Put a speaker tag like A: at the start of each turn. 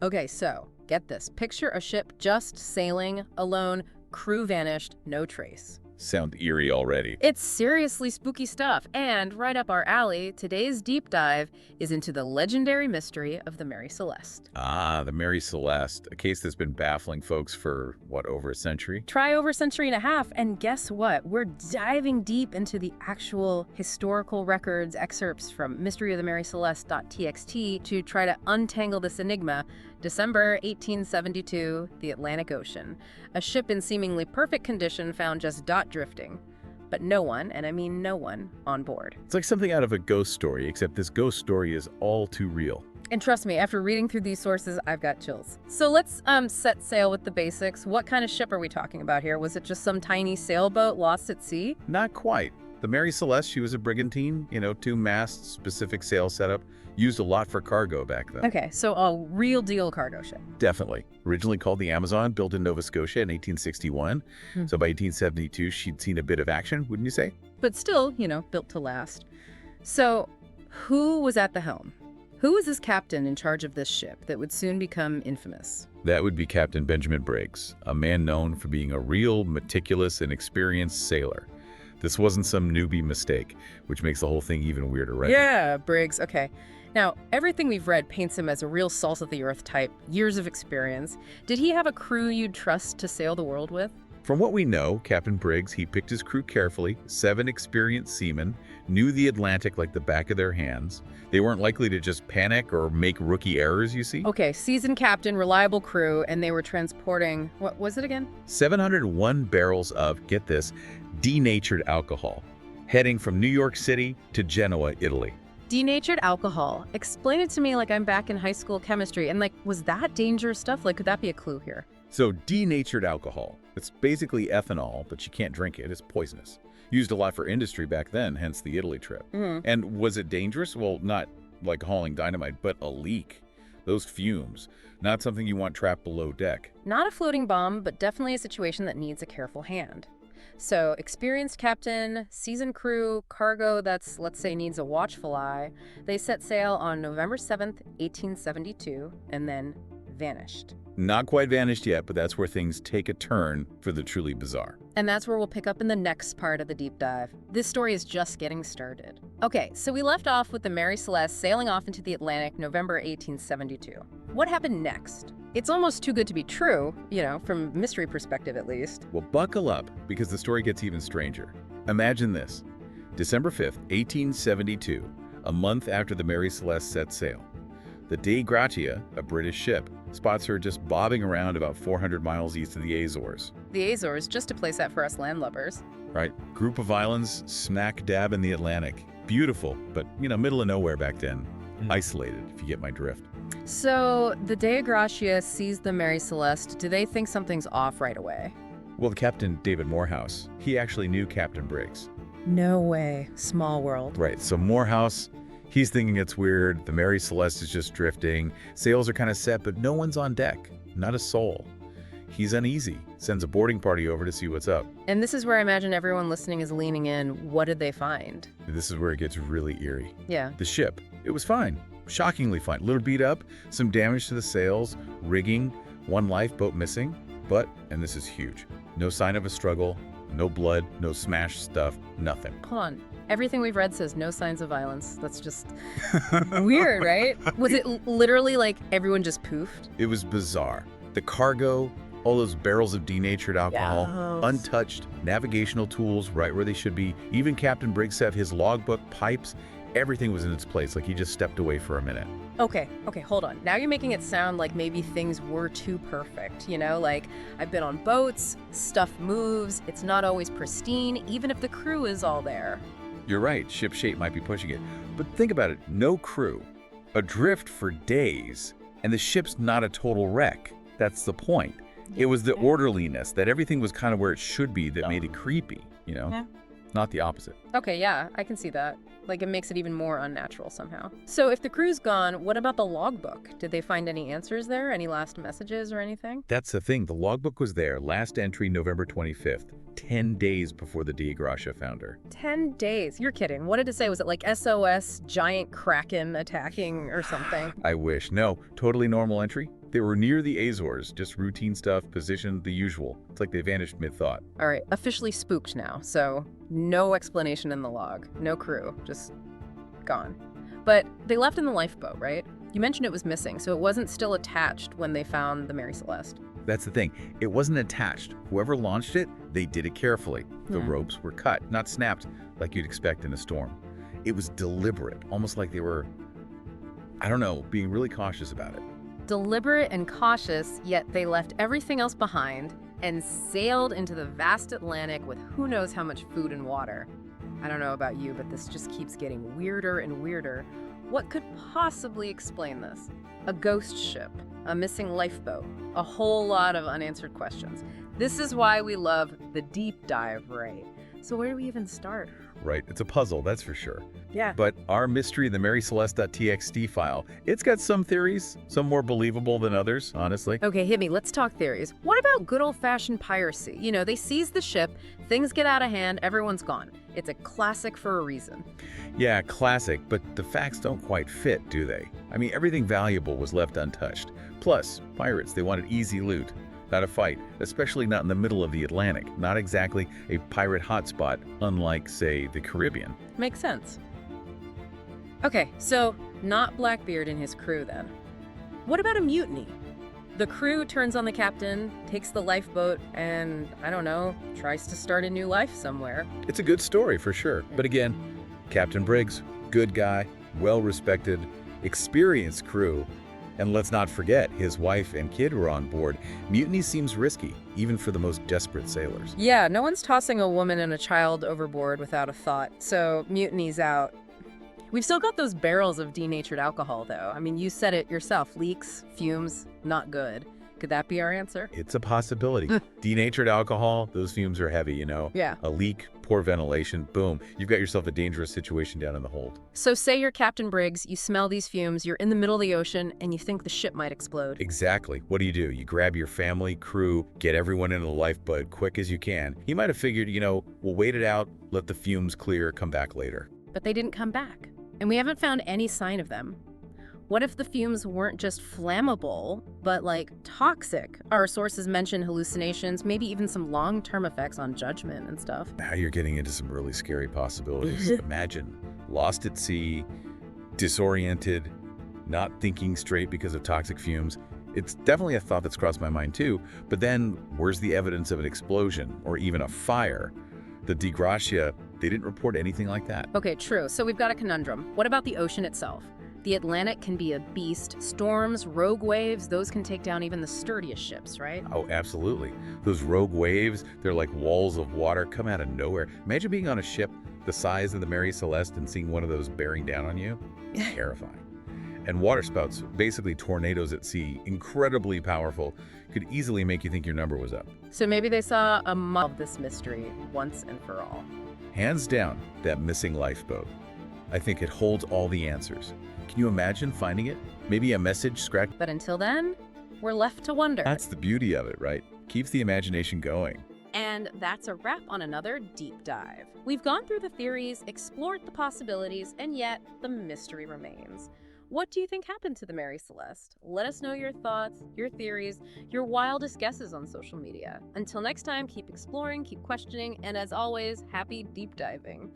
A: Okay, so get this. Picture a ship just sailing, alone, crew vanished, no trace.
B: Sound eerie already.
A: It's seriously spooky stuff, and right up our alley, today's deep dive is into the legendary mystery of the Mary Celeste.
B: Ah, the Mary Celeste, a case that's been baffling folks for, what, over a century?
A: Try over a century and a half, and guess what? We're diving deep into the actual historical records, excerpts from mysteryofthemaryceleste.txt to try to untangle this enigma. December 1872, the Atlantic Ocean. A ship in seemingly perfect condition found just drifting. But no one, and I mean no one, on board.
B: It's like something out of a ghost story, except this ghost story is all too real.
A: And trust me, after reading through these sources, I've got chills. So let's set sail with the basics. What kind of ship are we talking about here? Was it just some tiny sailboat lost at sea?
B: Not quite. The Mary Celeste, she was a brigantine, 2 masts, specific sail setup, used a lot for cargo back then.
A: Okay, so a real deal cargo ship.
B: Definitely. Originally called the Amazon, built in Nova Scotia in 1861. So by 1872, she'd seen a bit of action, wouldn't you say?
A: But still, built to last. So who was at the helm? Who was this captain in charge of this ship that would soon become infamous?
B: That would be Captain Benjamin Briggs, a man known for being a real, meticulous, and experienced sailor. This wasn't some newbie mistake, which makes the whole thing even weirder, right?
A: Yeah, Briggs, okay. Now, everything we've read paints him as a real salt-of-the-earth type, years of experience. Did he have a crew you'd trust to sail the world with?
B: From what we know, Captain Briggs, he picked his crew carefully, 7 experienced seamen, knew the Atlantic like the back of their hands. They weren't likely to just panic or make rookie errors, you see?
A: Okay, seasoned captain, reliable crew, and they were transporting, what was it again?
B: 701 barrels of, get this, denatured alcohol, heading from New York City to Genoa, Italy.
A: Denatured alcohol. Explain it to me like I'm back in high school chemistry. And was that dangerous stuff? Could that be a clue here?
B: So denatured alcohol, it's basically ethanol, but you can't drink it. It's poisonous. Used a lot for industry back then, hence the Italy trip. And was it dangerous? Well, not like hauling dynamite, but a leak. Those fumes, not something you want trapped below deck.
A: Not a floating bomb, but definitely a situation that needs a careful hand. So, experienced captain, seasoned crew, cargo that's, let's say, needs a watchful eye. They set sail on November 7th, 1872, and then vanished.
B: Not quite vanished yet, but that's where things take a turn for the truly bizarre.
A: And that's where we'll pick up in the next part of the deep dive. This story is just getting started. Okay, so we left off with the Mary Celeste sailing off into the Atlantic November 1872. What happened next? It's almost too good to be true, from a mystery perspective at least.
B: Well, buckle up, because the story gets even stranger. Imagine this. December 5th, 1872, a month after the Mary Celeste set sail. The Dei Gratia, a British ship, spots her just bobbing around about 400 miles east of the Azores.
A: The Azores, just a place that for us landlubbers.
B: Right, group of islands smack dab in the Atlantic. Beautiful, but, middle of nowhere back then. Isolated, if you get my drift.
A: So, the Dei Gratia sees the Mary Celeste. Do they think something's off right away?
B: Well, Captain David Morehouse, he actually knew Captain Briggs.
A: No way. Small world.
B: Right, so Morehouse, he's thinking it's weird. The Mary Celeste is just drifting. Sails are kind of set, but no one's on deck. Not a soul. He's uneasy. Sends a boarding party over to see what's up.
A: And this is where I imagine everyone listening is leaning in. What did they find?
B: This is where it gets really eerie.
A: Yeah.
B: The ship, it was fine. Shockingly fine. A little beat up, some damage to the sails, rigging, 1 lifeboat missing. But, and this is huge, no sign of a struggle, no blood, no smashed stuff, nothing.
A: Hold on. Everything we've read says no signs of violence. That's just weird, right? Was it literally like everyone just poofed?
B: It was bizarre. The cargo, all those barrels of denatured alcohol, untouched, navigational tools right where they should be. Even Captain Briggs said his logbook, pipes, everything was in its place, like he just stepped away for a minute.
A: Okay, hold on. Now you're making it sound like maybe things were too perfect, like I've been on boats, stuff moves, it's not always pristine, even if the crew is all there.
B: You're right, ship shape might be pushing it. But think about it, no crew, adrift for days, and the ship's not a total wreck. That's the point. It was the orderliness, that everything was kind of where it should be that made it creepy,
A: Yeah.
B: Not the opposite.
A: Okay, yeah, I can see that. Like, it makes it even more unnatural somehow. So if the crew's gone, what about the logbook? Did they find any answers there? Any last messages or anything?
B: That's the thing. The logbook was there. Last entry, November 25th, 10 days before the Dei Gratia found her.
A: 10 days? You're kidding. What did it say? Was it like SOS, giant kraken attacking or something?
B: I wish. No, totally normal entry. They were near the Azores, just routine stuff, positioned the usual. It's like they vanished mid-thought.
A: All right, officially spooked now, so no explanation in the log. No crew, just gone. But they left in the lifeboat, right? You mentioned it was missing, so it wasn't still attached when they found the Mary Celeste.
B: That's the thing. It wasn't attached. Whoever launched it, they did it carefully. The ropes were cut, not snapped like you'd expect in a storm. It was deliberate, almost like they were, I don't know, being really cautious about it.
A: Deliberate and cautious, yet they left everything else behind and sailed into the vast Atlantic with who knows how much food and water. I don't know about you, but this just keeps getting weirder and weirder. What could possibly explain this? A ghost ship, a missing lifeboat, a whole lot of unanswered questions. This is why we love the deep dive, right? So where do we even start?
B: Right, it's a puzzle, that's for sure.
A: Yeah.
B: But our mystery, the Mary Celeste.txt file, it's got some theories, some more believable than others, honestly.
A: Okay, hit me. Let's talk theories. What about good old-fashioned piracy? You know, they seize the ship, things get out of hand, everyone's gone. It's a classic for a reason.
B: Yeah, classic, but the facts don't quite fit, do they? I mean, everything valuable was left untouched. Plus, pirates, they wanted easy loot, not a fight, especially not in the middle of the Atlantic. Not exactly a pirate hotspot, unlike, say, the Caribbean.
A: Makes sense. Okay, so not Blackbeard and his crew then. What about a mutiny? The crew turns on the captain, takes the lifeboat, and, I don't know, tries to start a new life somewhere.
B: It's a good story for sure. But again, Captain Briggs, good guy, well-respected, experienced crew. And let's not forget, his wife and kid were on board. Mutiny seems risky, even for the most desperate sailors.
A: Yeah, no one's tossing a woman and a child overboard without a thought, so mutiny's out. We've still got those barrels of denatured alcohol, though. I mean, you said it yourself. Leaks, fumes, not good. Could that be our answer?
B: It's a possibility. Denatured alcohol, those fumes are heavy, you know?
A: Yeah.
B: A leak, poor ventilation, boom. You've got yourself a dangerous situation down in the hold.
A: So say you're Captain Briggs, you smell these fumes, you're in the middle of the ocean, and you think the ship might explode.
B: Exactly. What do? You grab your family, crew, get everyone into the lifeboat quick as you can. He might have figured, you know, we'll wait it out, let the fumes clear, come back later.
A: But they didn't come back. And we haven't found any sign of them. What if the fumes weren't just flammable, but like toxic? Our sources mention hallucinations, maybe even some long-term effects on judgment and stuff.
B: Now you're getting into some really scary possibilities. Imagine, lost at sea, disoriented, not thinking straight because of toxic fumes. It's definitely a thought that's crossed my mind too, but then where's the evidence of an explosion or even a fire? The Di Gracia, they didn't report anything like that.
A: Okay, true. So we've got a conundrum. What about the ocean itself? The Atlantic can be a beast. Storms, rogue waves, those can take down even the sturdiest ships, right?
B: Oh, absolutely. Those rogue waves, they're like walls of water, come out of nowhere. Imagine being on a ship the size of the Mary Celeste and seeing one of those bearing down on you. Terrifying. And waterspouts, basically tornadoes at sea, incredibly powerful, could easily make you think your number was up.
A: So maybe they saw a of this mystery once and for all.
B: Hands down, that missing lifeboat. I think it holds all the answers. Can you imagine finding it? Maybe a message scratched.
A: But until then, we're left to wonder.
B: That's the beauty of it, right? Keeps the imagination going.
A: And that's a wrap on another deep dive. We've gone through the theories, explored the possibilities, and yet the mystery remains. What do you think happened to the Mary Celeste? Let us know your thoughts, your theories, your wildest guesses on social media. Until next time, keep exploring, keep questioning, and as always, happy deep diving.